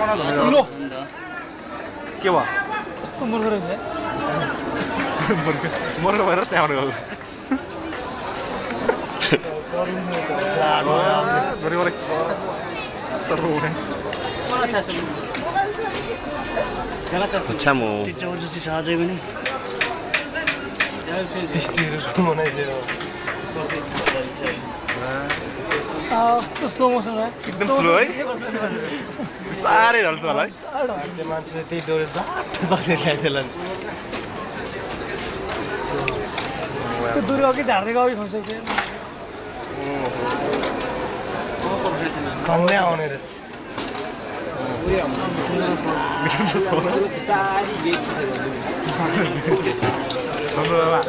लो के भयो कस्तो मूर्ख रहेछ मर्नु भएर त्यहाँबाट गयो Facciamo कस्तो स्लो मोसन है एकदम स्लो है बिस्तारै ढल्छ होला है त्यो मान्छेले त्यही डोरे बसेर ल्याइदिएला नि त्यो दुरी अघि झार्दै अघि खसिसक्यो भन्ने आउने रहेछ बाबा